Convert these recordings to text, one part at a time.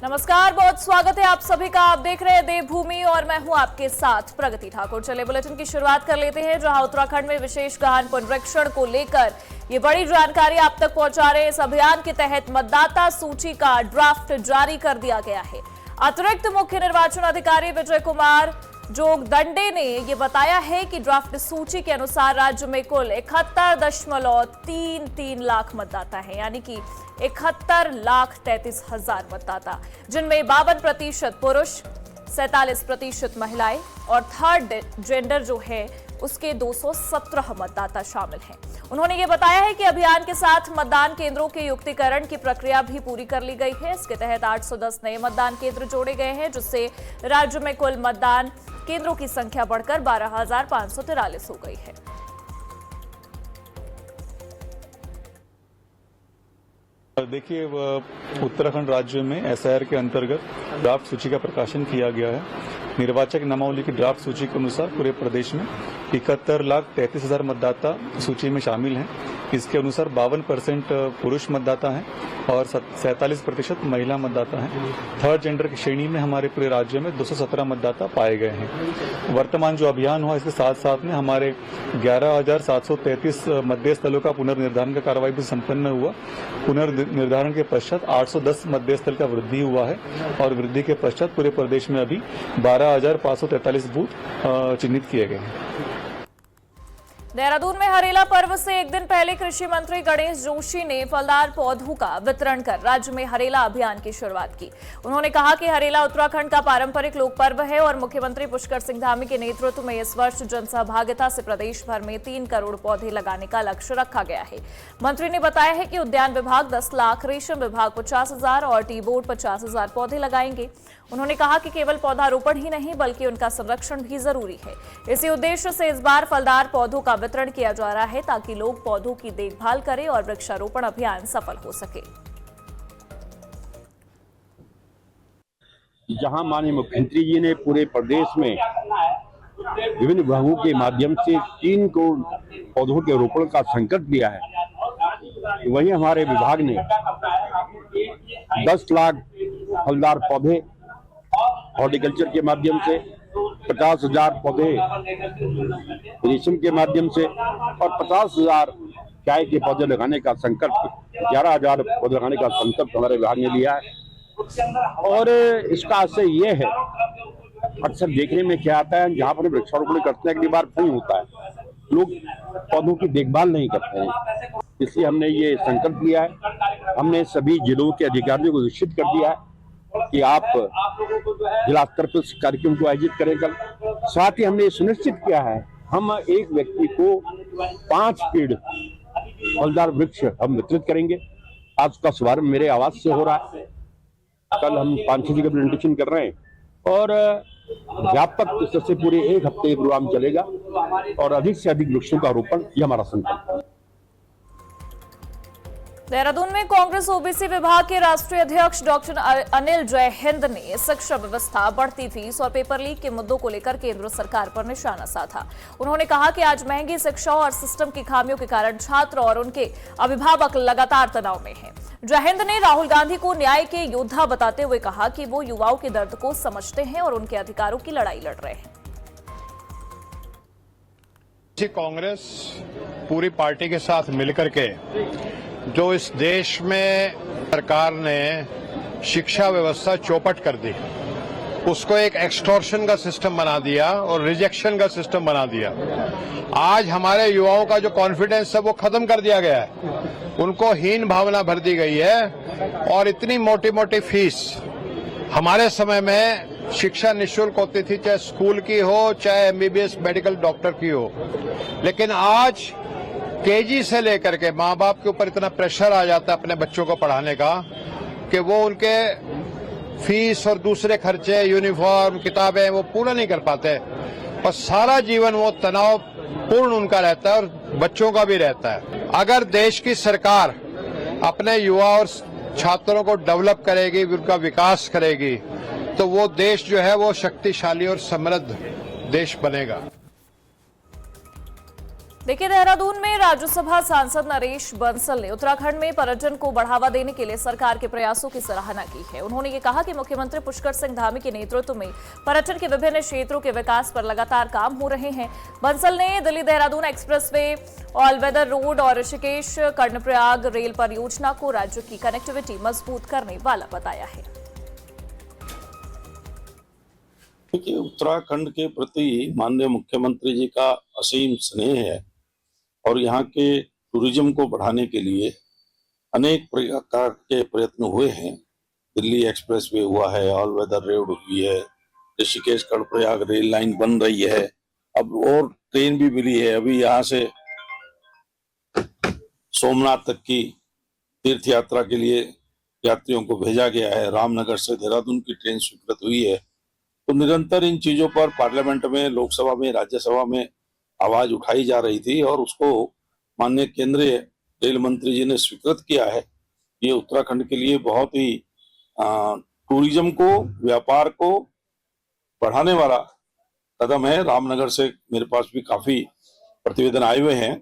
नमस्कार, बहुत स्वागत है आप सभी का। आप देख रहे हैं देवभूमि और मैं हूं आपके साथ प्रगति ठाकुर। चले बुलेटिन की शुरुआत कर लेते हैं, जहां उत्तराखंड में विशेष गहन पुनरीक्षण को लेकर ये बड़ी जानकारी आप तक पहुंचा रहे हैं। इस अभियान के तहत मतदाता सूची का ड्राफ्ट जारी कर दिया गया है। अतिरिक्त मुख्य निर्वाचन अधिकारी विजय कुमार जोगदंडे ने ये बताया है कि ड्राफ्ट सूची के अनुसार राज्य में कुल 71.33 लाख मतदाता हैं, यानी कि 71,33,000 मतदाता, जिनमें 52% पुरुष, 47% महिलाएं और थर्ड जेंडर जो है उसके 217 मतदाता शामिल हैं। उन्होंने ये बताया है कि अभियान के साथ मतदान केंद्रों के युक्तिकरण की प्रक्रिया भी पूरी कर ली गई है। इसके तहत 810 नए मतदान केंद्र जोड़े गए हैं, जिससे राज्य में कुल मतदान केंद्रों की संख्या बढ़कर 12,543 हो गई है। देखिए, उत्तराखंड राज्य में एसआईआर के अंतर्गत ड्राफ्ट सूची का प्रकाशन किया गया है। निर्वाचक नामावली की ड्राफ्ट सूची के अनुसार पूरे प्रदेश में 71,33,000 मतदाता सूची में शामिल हैं। इसके अनुसार 52% पुरुष मतदाता हैं और 47% महिला मतदाता हैं। थर्ड जेंडर की श्रेणी में हमारे पूरे राज्य में 217 मतदाता पाए गए हैं। वर्तमान जो अभियान हुआ, इसके साथ साथ में हमारे 11,733 मतदेय स्थलों का पुनर्निर्धारण का कार्रवाई भी संपन्न हुआ। पुनर्निर्धारण के पश्चात 810 मतदेय स्थल का वृद्धि हुआ है और वृद्धि के पश्चात पूरे प्रदेश में अभी 12,543 बूथ चिन्हित किए गए हैं। देहरादून में हरेला पर्व से एक दिन पहले कृषि मंत्री गणेश जोशी ने फलदार पौधों का वितरण कर राज्य में हरेला अभियान की शुरुआत की। उन्होंने कहा कि हरेला उत्तराखंड का पारंपरिक लोक पर्व है और मुख्यमंत्री पुष्कर सिंह धामी के नेतृत्व में इस वर्ष जनसहभागिता से प्रदेश भर में 3 करोड़ पौधे लगाने का लक्ष्य रखा गया है। मंत्री ने बताया है कि उद्यान विभाग 10 लाख, रेशम विभाग 50,000 और टी बोर्ड 50,000 पौधे लगाएंगे। उन्होंने कहा कि केवल पौधारोपण ही नहीं बल्कि उनका संरक्षण भी जरूरी है। इसी उद्देश्य से इस बार फलदार पौधों का वितरण किया जा रहा है, ताकि लोग पौधों की देखभाल करें और वृक्षारोपण अभियान सफल हो सके। जहां माननीय मुख्यमंत्री जी ने पूरे प्रदेश में विभिन्न विभागों के माध्यम से 3 करोड़ पौधों के रोपण का संकल्प लिया है, वहीं हमारे विभाग ने 10 लाख फलदार पौधे हॉर्टिकल्चर के माध्यम से, 50,000 पौधे रेशम के माध्यम से और 50,000 चाय के पौधे लगाने का संकल्प, 11,000 पौधे लगाने का संकल्प हमारे विभाग ने लिया है। और इसका आशय ये है, अक्सर देखने में क्या आता है, जहाँ पर वृक्षारोपण करते हैं अगली बार नहीं होता है, लोग पौधों की देखभाल नहीं करते हैं। इसलिए हमने ये संकल्प लिया है। हमने सभी जिलों के अधिकारियों को निश्चित कर दिया है कि आप जिला स्तर पर इस कार्यक्रम को आयोजित करें कल। साथ ही हमने ये सुनिश्चित किया है, हम एक व्यक्ति को 5 पेड़ फलदार वृक्ष हम वितरित करेंगे। आज का शुभारंभ मेरे आवास से हो रहा है। कल हम 5-6 जगह प्रेजेंटेशन कर रहे हैं और व्यापक स्तर से पूरे 1 हफ्ते प्रोग्राम चलेगा और अधिक से अधिक वृक्षों का रोपण ये हमारा संकल्प है। देहरादून में कांग्रेस ओबीसी विभाग के राष्ट्रीय अध्यक्ष डॉक्टर अनिल जयहिंद ने शिक्षा व्यवस्था, बढ़ती फीस और पेपर लीक के मुद्दों को लेकर केंद्र सरकार पर निशाना साधा। उन्होंने कहा कि आज महंगी शिक्षा और सिस्टम की खामियों के कारण छात्र और उनके अभिभावक लगातार तनाव में हैं। जयहिंद ने राहुल गांधी को न्याय के योद्धा बताते हुए कहा कि वो युवाओं के दर्द को समझते हैं और उनके अधिकारों की लड़ाई लड़ रहे हैं। कांग्रेस पूरी पार्टी के साथ मिलकर के जो इस देश में सरकार ने शिक्षा व्यवस्था चौपट कर दी, उसको एक एक्सटॉर्शन का सिस्टम बना दिया और रिजेक्शन का सिस्टम बना दिया। आज हमारे युवाओं का जो कॉन्फिडेंस है वो खत्म कर दिया गया है, उनको हीन भावना भर दी गई है। और इतनी मोटी मोटी फीस, हमारे समय में शिक्षा निःशुल्क होती थी, चाहे स्कूल की हो चाहे एमबीबीएस मेडिकल डॉक्टर की हो, लेकिन आज केजी से लेकर के माँ बाप के ऊपर इतना प्रेशर आ जाता है अपने बच्चों को पढ़ाने का कि वो उनके फीस और दूसरे खर्चे, यूनिफॉर्म, किताबें वो पूरा नहीं कर पाते और सारा जीवन वो तनाव पूर्ण उनका रहता है और बच्चों का भी रहता है। अगर देश की सरकार अपने युवा और छात्रों को डेवलप करेगी, उनका विकास करेगी, तो वो देश जो है वो शक्तिशाली और समृद्ध देश बनेगा। देखिए, देहरादून में राज्यसभा सांसद नरेश बंसल ने उत्तराखंड में पर्यटन को बढ़ावा देने के लिए सरकार के प्रयासों की सराहना की है। उन्होंने ये कहा कि मुख्यमंत्री पुष्कर सिंह धामी के नेतृत्व में पर्यटन के विभिन्न क्षेत्रों के विकास पर लगातार काम हो रहे हैं। बंसल ने Delhi Dehradun expressway, all weather road और ऋषिकेश कर्णप्रयाग रेल परियोजना को राज्य की कनेक्टिविटी मजबूत करने वाला बताया है। देखिए, उत्तराखंड के प्रति माननीय मुख्यमंत्री जी का असीम स्नेह है और यहाँ के टूरिज्म को बढ़ाने के लिए अनेक प्रकार के प्रयत्न हुए हैं। दिल्ली एक्सप्रेसवे हुआ है, ऑल वेदर रोड हुई है, ऋषिकेश कर्णप्रयाग रेल लाइन बन रही है, अब और ट्रेन भी मिली है। अभी यहाँ से सोमनाथ तक की तीर्थ यात्रा के लिए यात्रियों को भेजा गया है। रामनगर से देहरादून की ट्रेन स्वीकृत हुई है। तो निरंतर इन चीजों पर पार्लियामेंट में, लोकसभा में, राज्यसभा में आवाज उठाई जा रही थी और उसको माननीय केंद्रीय रेल मंत्री जी ने स्वीकृत किया है। ये उत्तराखंड के लिए बहुत ही टूरिज्म को, व्यापार को बढ़ाने वाला कदम है। रामनगर से मेरे पास भी काफी प्रतिवेदन आए हुए हैं।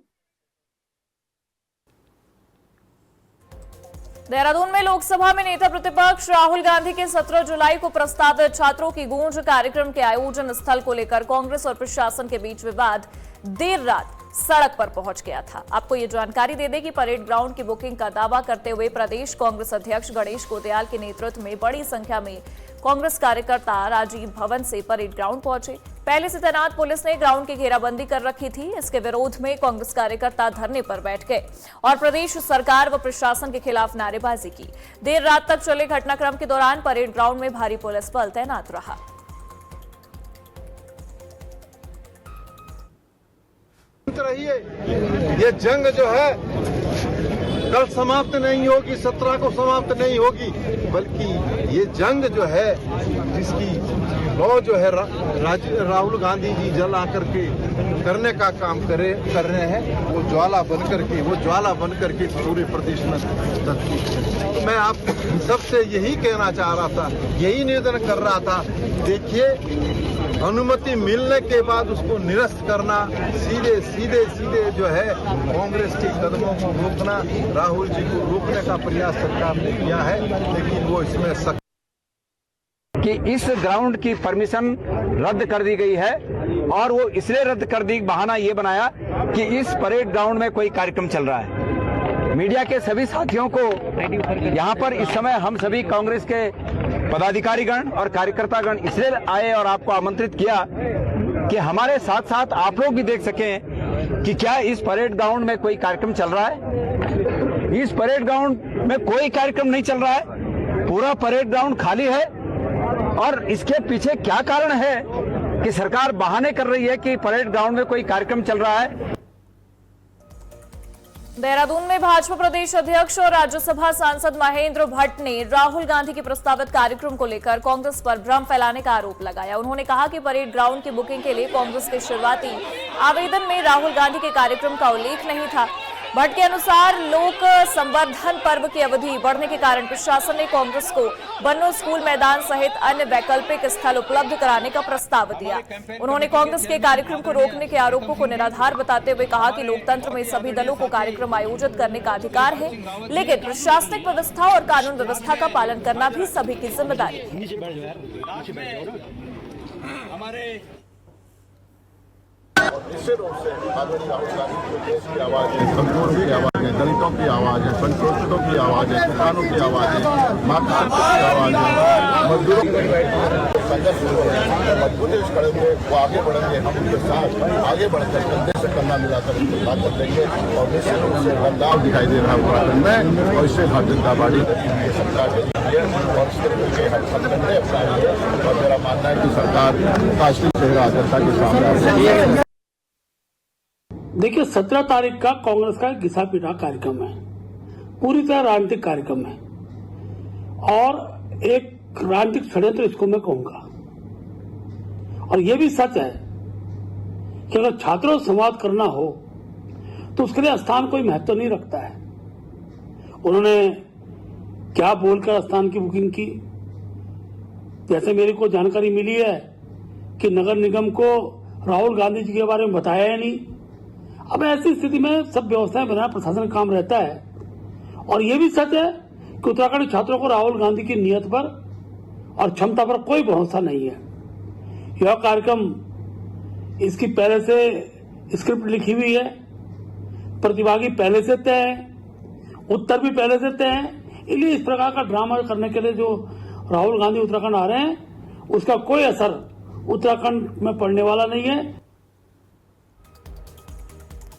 देहरादून में लोकसभा में नेता प्रतिपक्ष राहुल गांधी के 17 जुलाई को प्रस्तावित छात्रों की गूंज कार्यक्रम के आयोजन स्थल को लेकर कांग्रेस और प्रशासन के बीच विवाद देर रात सड़क पर पहुंच गया था। आपको ये जानकारी दे दें कि परेड ग्राउंड की बुकिंग का दावा करते हुए प्रदेश कांग्रेस अध्यक्ष गणेश गोदयाल के नेतृत्व में बड़ी संख्या में कांग्रेस कार्यकर्ता राजीव भवन से परेड ग्राउंड पहुंचे। पहले से तैनात पुलिस ने ग्राउंड की घेराबंदी कर रखी थी। इसके विरोध में कांग्रेस कार्यकर्ता धरने पर बैठ गए और प्रदेश सरकार व प्रशासन के खिलाफ नारेबाजी की। देर रात तक चले घटनाक्रम के दौरान परेड ग्राउंड में भारी पुलिस बल तैनात रहा। ये जंग जो है कल समाप्त नहीं होगी, 17 को समाप्त नहीं होगी, बल्कि ये जंग जो है जिसकी लौ जो है राहुल गांधी जी जल आकर के करने का काम कर रहे हैं, वो ज्वाला बन करके पूरे प्रदेश में चलती है। तो मैं आप सबसे यही कहना चाह रहा था, यही निवेदन कर रहा था, देखिए अनुमति मिलने के बाद उसको निरस्त करना, सीधे जो है कांग्रेस के कदमों को रोकना, राहुल जी को रोकने का प्रयास सरकार ने किया है, लेकिन वो इसमें कि इस ग्राउंड की परमिशन रद्द कर दी गई है और वो इसलिए रद्द कर दी, बहाना ये बनाया कि इस परेड ग्राउंड में कोई कार्यक्रम चल रहा है। मीडिया के सभी साथियों को यहाँ पर इस समय हम सभी कांग्रेस के पदाधिकारीगण और कार्यकर्तागण इसलिए आए और आपको आमंत्रित किया कि हमारे साथ साथ आप लोग भी देख सकें कि क्या इस परेड ग्राउंड में कोई कार्यक्रम चल रहा है। इस परेड ग्राउंड में कोई कार्यक्रम नहीं चल रहा है, पूरा परेड ग्राउंड खाली है और इसके पीछे क्या कारण है कि सरकार बहाने कर रही है कि परेड ग्राउंड में कोई कार्यक्रम चल रहा है। देहरादून में भाजपा प्रदेश अध्यक्ष और राज्यसभा सांसद महेंद्र भट्ट ने राहुल गांधी के प्रस्तावित कार्यक्रम को लेकर कांग्रेस पर भ्रम फैलाने का आरोप लगाया। उन्होंने कहा कि परेड ग्राउंड की बुकिंग के लिए कांग्रेस के शुरुआती आवेदन में राहुल गांधी के कार्यक्रम का उल्लेख नहीं था। भट्ट के अनुसार लोक संवर्धन पर्व की अवधि बढ़ने के कारण प्रशासन ने कांग्रेस को बन्नो स्कूल मैदान सहित अन्य वैकल्पिक स्थल उपलब्ध कराने का प्रस्ताव दिया। उन्होंने कांग्रेस के कार्यक्रम को रोकने के आरोपों को निराधार बताते हुए कहा कि लोकतंत्र में सभी दलों को कार्यक्रम आयोजित करने का अधिकार है, लेकिन प्रशासनिक व्यवस्था और कानून व्यवस्था का पालन करना भी सभी की जिम्मेदारी है। निश्चित रूप से आदरणीय राहुल गांधी की देश की आवाज है, कमजोरों की आवाज है, दलितों की आवाज है, संशोधितों की आवाज है, किसानों की आवाज है, मातृशक्ति की आवाज है, मजदूरों की संघर्ष मजबूती से खड़े हुए वो आगे बढ़ेंगे। हम उनके साथ आगे बढ़कर कंधे से कंधा मिलाकर उनको साथ देंगे और निश्चित रूप से बदलाव दिखाई दे रहा है उत्तराखंड में और इससे भारतीय जनता पार्टी सरकार के लिए और इस तरीके के हम संगठन अपनाएंगे और मेरा मानना है कि सरकार का असली चेहरा जनता के सामने। देखिए, 17 तारीख का कांग्रेस का घिसा पीटा कार्यक्रम है, पूरी तरह राजनीतिक कार्यक्रम है और एक राजनीतिक षड्यंत्र इसको मैं कहूंगा। और यह भी सच है कि अगर छात्रों से संवाद करना हो तो उसके लिए स्थान कोई महत्व नहीं रखता है। उन्होंने क्या बोलकर स्थान की बुकिंग की, जैसे मेरे को जानकारी मिली है कि नगर निगम को राहुल गांधी जी के बारे में बताया ही नहीं। अब ऐसी स्थिति में सब व्यवस्थाएं बनाना प्रशासन का काम रहता है। और ये भी सच है कि उत्तराखंड छात्रों को राहुल गांधी की नीयत पर और क्षमता पर कोई भरोसा नहीं है। यह कार्यक्रम, इसकी पहले से स्क्रिप्ट लिखी हुई है, प्रतिभागी पहले से तय है, उत्तर भी पहले से तय है। इसलिए इस प्रकार का ड्रामा करने के लिए जो राहुल गांधी उत्तराखंड आ रहे हैं, उसका कोई असर उत्तराखंड में पड़ने वाला नहीं है।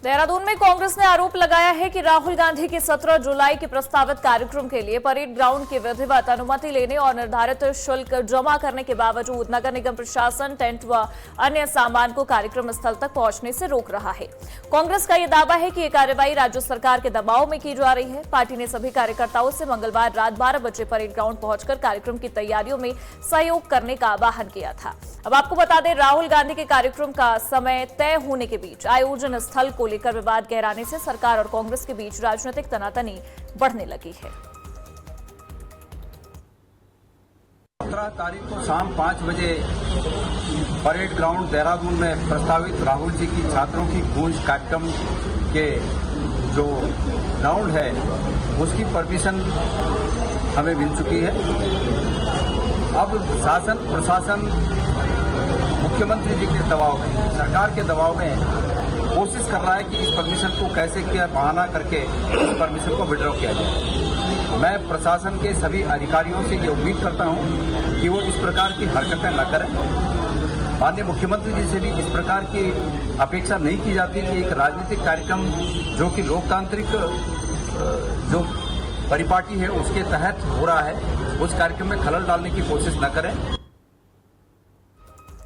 देहरादून में कांग्रेस ने आरोप लगाया है कि राहुल गांधी की 17 जुलाई के प्रस्तावित कार्यक्रम के लिए परेड ग्राउंड की विधिवत अनुमति लेने और निर्धारित शुल्क जमा करने के बावजूद नगर निगम प्रशासन टेंट व अन्य सामान को कार्यक्रम स्थल तक पहुंचने से रोक रहा है। कांग्रेस का यह दावा है कि यह कार्रवाई राज्य सरकार के दबाव में की जा रही है। पार्टी ने सभी कार्यकर्ताओं से मंगलवार रात 12 बजे परेड ग्राउंड पहुंचकर कार्यक्रम की तैयारियों में सहयोग करने का आह्वान किया था। अब आपको बता दें, राहुल गांधी के कार्यक्रम का समय तय होने के बीच आयोजन स्थल को लेकर विवाद गहराने से सरकार और कांग्रेस के बीच राजनीतिक तनातनी बढ़ने लगी है। 17 तारीख को शाम 5 बजे परेड ग्राउंड देहरादून में प्रस्तावित राहुल जी की छात्रों की गूंज कार्यक्रम के जो ग्राउंड है उसकी परमिशन हमें मिल चुकी है। अब शासन प्रशासन मुख्यमंत्री जी के दबाव में, सरकार के दबाव में कोशिश कर रहा है कि इस परमिशन को कैसे क्या बहाना करके इस परमिशन को विड्रॉ किया जाए। मैं प्रशासन के सभी अधिकारियों से ये उम्मीद करता हूं कि वो इस प्रकार की हरकतें न करें। माननीय मुख्यमंत्री जी से भी इस प्रकार की अपेक्षा नहीं की जाती कि एक राजनीतिक कार्यक्रम जो कि लोकतांत्रिक जो परिपाटी है उसके तहत हो रहा है, उस कार्यक्रम में खलल डालने की कोशिश न करें।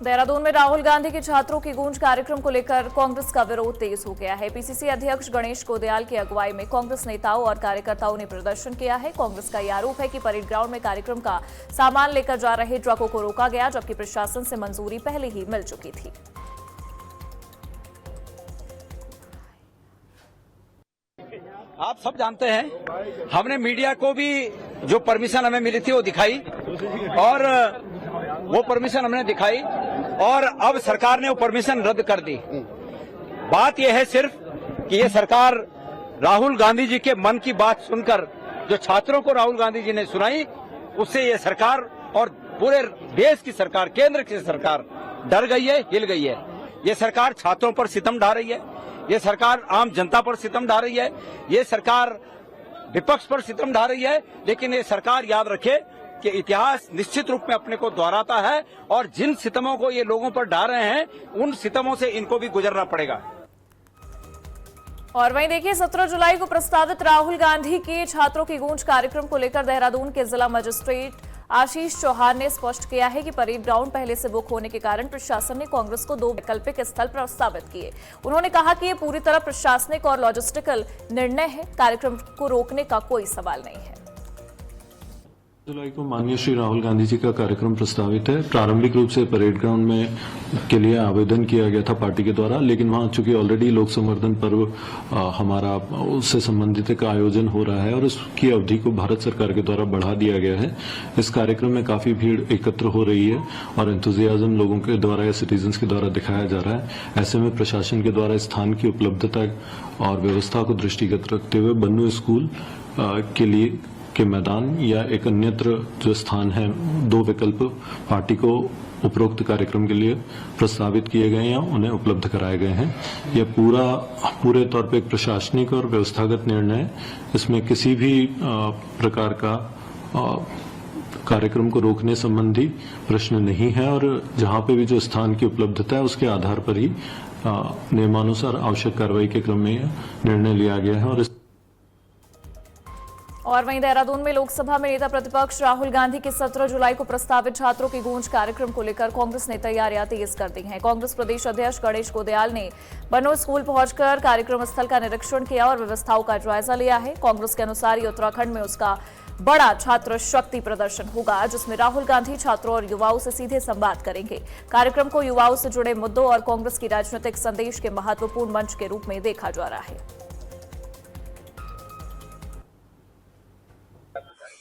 देहरादून में राहुल गांधी के छात्रों की गूंज कार्यक्रम को लेकर कांग्रेस का विरोध तेज हो गया है। पीसीसी अध्यक्ष गणेश गोदयाल की अगुवाई में कांग्रेस नेताओं और कार्यकर्ताओं ने प्रदर्शन किया है। कांग्रेस का यह आरोप है कि परेड ग्राउंड में कार्यक्रम का सामान लेकर जा रहे ट्रकों को रोका गया, जबकि प्रशासन से मंजूरी पहले ही मिल चुकी थी। आप सब जानते हैं, हमने मीडिया को भी जो परमिशन हमें मिली थी वो दिखाई, और वो परमिशन हमने दिखाई, और अब सरकार ने वो परमिशन रद्द कर दी। बात यह है सिर्फ कि ये सरकार राहुल गांधी जी के मन की बात सुनकर जो छात्रों को राहुल गांधी जी ने सुनाई, उससे ये सरकार और पूरे देश की सरकार, केंद्र की सरकार डर गई है, हिल गई है। ये सरकार छात्रों पर सितम ढा रही है, ये सरकार आम जनता पर सितम ढा रही है, ये सरकार विपक्ष पर सितम ढा रही है। लेकिन ये सरकार याद रखे कि इतिहास निश्चित रूप में अपने को दोहराता है, और जिन सितमों को ये लोगों पर ढा रहे हैं उन सितमों से इनको भी गुजरना पड़ेगा। और वहीं देखिए, 17 जुलाई को प्रस्तावित राहुल गांधी के छात्रों की गूंज कार्यक्रम को लेकर देहरादून के जिला मजिस्ट्रेट आशीष चौहान ने स्पष्ट किया है कि परेड ग्राउंड पहले से बुक होने के कारण प्रशासन ने कांग्रेस को 2 वैकल्पिक स्थल प्रस्तावित किए। उन्होंने कहा कि ये पूरी तरह प्रशासनिक और लॉजिस्टिकल निर्णय है, कार्यक्रम को रोकने का कोई सवाल नहीं है। जुलाई को माननीय श्री राहुल गांधी जी का कार्यक्रम प्रस्तावित है। प्रारंभिक रूप से परेड ग्राउंड में के लिए आवेदन किया गया था पार्टी के द्वारा, लेकिन वहां चूंकि ऑलरेडी लोक संवर्धन पर्व हमारा उससे संबंधित एक आयोजन हो रहा है और उसकी अवधि को भारत सरकार के द्वारा बढ़ा दिया गया है। इस कार्यक्रम में काफी भीड़ एकत्र हो रही है और एंथुजियाज्म लोगों के द्वारा या सिटीजन्स के द्वारा दिखाया जा रहा है। ऐसे में प्रशासन के द्वारा स्थान की उपलब्धता और व्यवस्था को दृष्टिगत रखते हुए बन्नू स्कूल के लिए के मैदान या एक अन्यत्र जो स्थान है, 2 विकल्प पार्टी को उपरोक्त कार्यक्रम के लिए प्रस्तावित किए गए हैं, उन्हें उपलब्ध कराए गए हैं। यह पूरे तौर पे एक प्रशासनिक और व्यवस्थागत निर्णय है। इसमें किसी भी प्रकार का कार्यक्रम को रोकने संबंधी प्रश्न नहीं है और जहां पे भी जो स्थान की उपलब्धता है उसके आधार पर ही नियमानुसार आवश्यक कार्रवाई के क्रम में निर्णय लिया गया है। और वहीं देहरादून में लोकसभा में नेता प्रतिपक्ष राहुल गांधी के 17 जुलाई को प्रस्तावित छात्रों की गूंज कार्यक्रम को लेकर कांग्रेस ने तैयारियां तेज कर दी हैं। कांग्रेस प्रदेश अध्यक्ष गणेश गोदयाल ने बन्नू स्कूल पहुंचकर कार्यक्रम स्थल का निरीक्षण किया और व्यवस्थाओं का जायजा लिया है। कांग्रेस के अनुसार ये उत्तराखंड में उसका बड़ा छात्र शक्ति प्रदर्शन होगा, जिसमें राहुल गांधी छात्रों और युवाओं से सीधे संवाद करेंगे। कार्यक्रम को युवाओं से जुड़े मुद्दों और कांग्रेस की राजनीतिक संदेश के महत्वपूर्ण मंच के रूप में देखा जा रहा है।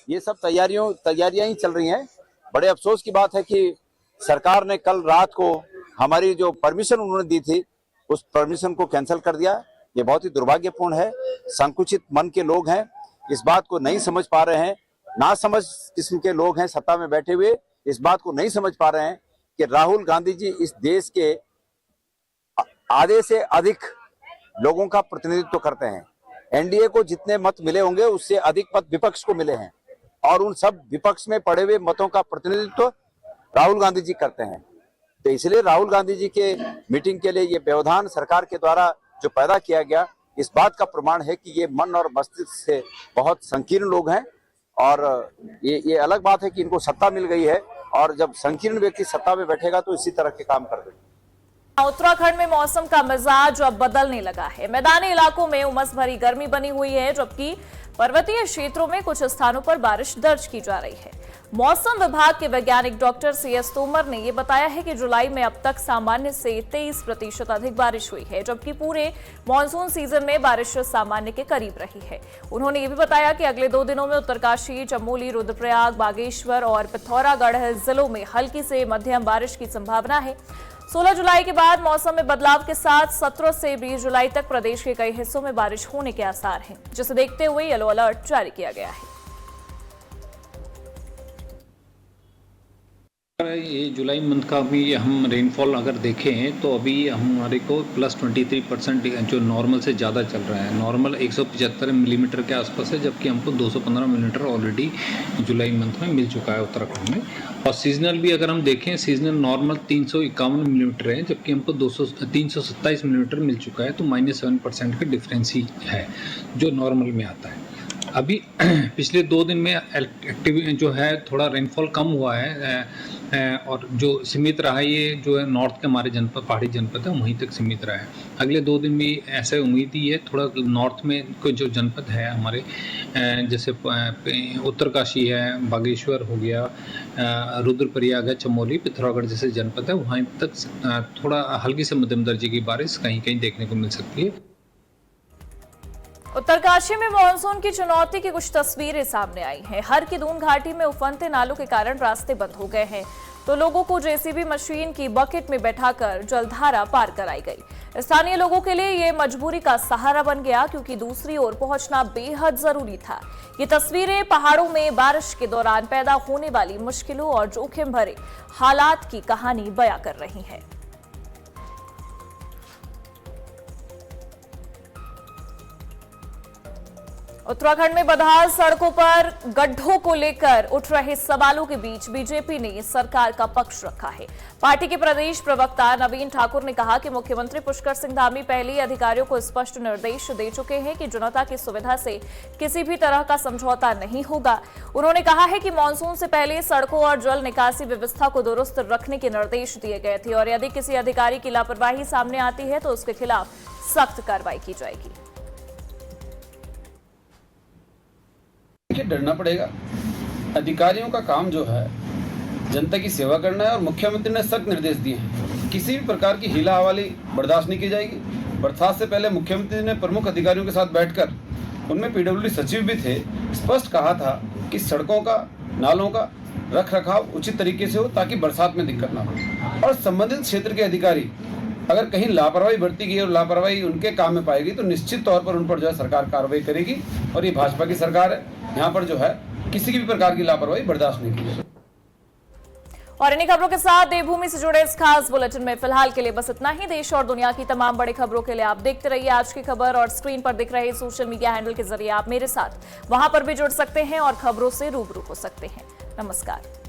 ये सब तैयारियां ही चल रही हैं। बड़े अफसोस की बात है कि सरकार ने कल रात को हमारी जो परमिशन उन्होंने दी थी उस परमिशन को कैंसिल कर दिया। ये बहुत ही दुर्भाग्यपूर्ण है। संकुचित मन के लोग हैं, इस बात को नहीं समझ पा रहे हैं। ना समझ किस्म के लोग हैं सत्ता में बैठे हुए, इस बात को नहीं समझ पा रहे हैं कि राहुल गांधी जी इस देश के आधे से अधिक लोगों का प्रतिनिधित्व करते हैं। एनडीए को जितने मत मिले होंगे उससे अधिक मत विपक्ष को मिले हैं और उन सब विपक्ष में पड़े हुए मतों का प्रतिनिधित्व राहुल गांधी जी करते हैं। तो इसलिए राहुल गांधी जी के मीटिंग के लिए ये व्यवधान सरकार के द्वारा जो पैदा किया गया, इस बात का प्रमाण है कि ये मन और मस्तिष्क से बहुत संकीर्ण लोग हैं। और ये अलग बात है कि इनको सत्ता मिल गई है और जब संकीर्ण व्यक्ति सत्ता में बैठेगा तो इसी तरह के काम कर देगा। उत्तराखंड में मौसम का मिजाज अब बदलने लगा है। मैदानी इलाकों में उमस भरी गर्मी बनी हुई है, जबकि पर्वतीय क्षेत्रों में कुछ स्थानों पर बारिश दर्ज की जा रही है। मौसम विभाग के वैज्ञानिक डॉक्टर CS तोमर ने यह बताया है कि जुलाई में अब तक सामान्य से 23% अधिक बारिश हुई है, जबकि पूरे मानसून सीजन में बारिश सामान्य के करीब रही है। उन्होंने ये भी बताया कि अगले 2 दिनों में उत्तरकाशी, चमोली, रुद्रप्रयाग, बागेश्वर और पिथौरागढ़ जिलों में हल्की से मध्यम बारिश की संभावना है। 16 जुलाई के बाद मौसम में बदलाव के साथ 17 से 20 जुलाई तक प्रदेश के कई हिस्सों में बारिश होने के आसार हैं, जिसे देखते हुए येलो अलर्ट जारी किया गया है। ये जुलाई मंथ का भी हम रेनफॉल अगर देखें तो अभी हमारे को +23% जो नॉर्मल से ज़्यादा चल रहा है। नॉर्मल 175 मिलीमीटर के आसपास है, जबकि हमको 215 मिलीमीटर ऑलरेडी जुलाई मंथ में मिल चुका है उत्तराखंड में। और सीजनल भी अगर हम देखें, सीजनल नॉर्मल 351 मिलीमीटर है, जबकि हमको 327 मिलीमीटर मिल चुका है। तो -7% का डिफरेंस ही है जो नॉर्मल में आता है। अभी पिछले 2 दिन में एक्टिव जो है थोड़ा रेनफॉल कम हुआ है और जो सीमित रहा है ये जो है नॉर्थ के हमारे जनपद, पहाड़ी जनपद है, वहीं तक सीमित रहा है। अगले 2 दिन भी ऐसे उम्मीद ही है। थोड़ा नॉर्थ में कोई जो जनपद है हमारे, जैसे उत्तरकाशी है, बागेश्वर हो गया, रुद्रप्रयाग है, चमोली, पिथौरागढ़ जैसे जनपद है, वहाँ तक थोड़ा हल्की से मध्यम दर्जे की बारिश कहीं कहीं देखने को मिल सकती है। उत्तरकाशी में मानसून की चुनौती की कुछ तस्वीरें सामने आई हैं। हर की दून घाटी में उफनते नालों के कारण रास्ते बंद हो गए हैं, तो लोगों को जेसीबी मशीन की बकेट में बैठाकर जलधारा पार कराई गई। स्थानीय लोगों के लिए ये मजबूरी का सहारा बन गया, क्योंकि दूसरी ओर पहुंचना बेहद जरूरी था। ये तस्वीरें पहाड़ों में बारिश के दौरान पैदा होने वाली मुश्किलों और जोखिम भरे हालात की कहानी बयां कर रही हैं। उत्तराखंड में बदहाल सड़कों पर गड्ढों को लेकर उठ रहे सवालों के बीच बीजेपी ने सरकार का पक्ष रखा है। पार्टी के प्रदेश प्रवक्ता नवीन ठाकुर ने कहा कि मुख्यमंत्री पुष्कर सिंह धामी पहले ही अधिकारियों को स्पष्ट निर्देश दे चुके हैं कि जनता की सुविधा से किसी भी तरह का समझौता नहीं होगा। उन्होंने कहा है कि मानसून से पहले सड़कों और जल निकासी व्यवस्था को दुरुस्त रखने के निर्देश दिए गए थे और यदि किसी अधिकारी की लापरवाही सामने आती है तो उसके खिलाफ सख्त कार्रवाई की जाएगी। डरना पड़ेगा। अधिकारियों का काम जो है जनता की सेवा करना है और मुख्यमंत्री ने सख्त निर्देश दिए हैं। किसी भी प्रकार की हीला हवाली बर्दाश्त नहीं की जाएगी। बरसात से पहले मुख्यमंत्री ने प्रमुख अधिकारियों के साथ बैठकर, उनमें पीडब्ल्यूडी सचिव भी थे, स्पष्ट कहा था कि सड़कों का, नालों का रख रखाव उचित तरीके से हो ताकि बरसात में दिक्कत ना हो। और संबंधित क्षेत्र के अधिकारी अगर कहीं लापरवाही बरती गई और लापरवाही उनके काम में पाएगी तो निश्चित तौर पर उन पर जो है सरकार कार्रवाई करेगी। और ये भाजपा की सरकार है, यहाँ पर जो है किसी की भी प्रकार की लापरवाही बर्दाश्त नहीं की जाएगी। और इन्हीं खबरों के साथ देवभूमि से जुड़े इस खास बुलेटिन में फिलहाल के लिए बस इतना ही। देश और दुनिया की तमाम बड़ी खबरों के लिए आप देखते रहिए आज की खबर और स्क्रीन पर दिख रहे सोशल मीडिया हैंडल के जरिए आप मेरे साथ वहां पर भी जुड़ सकते हैं और खबरों से रूबरू हो सकते हैं। नमस्कार।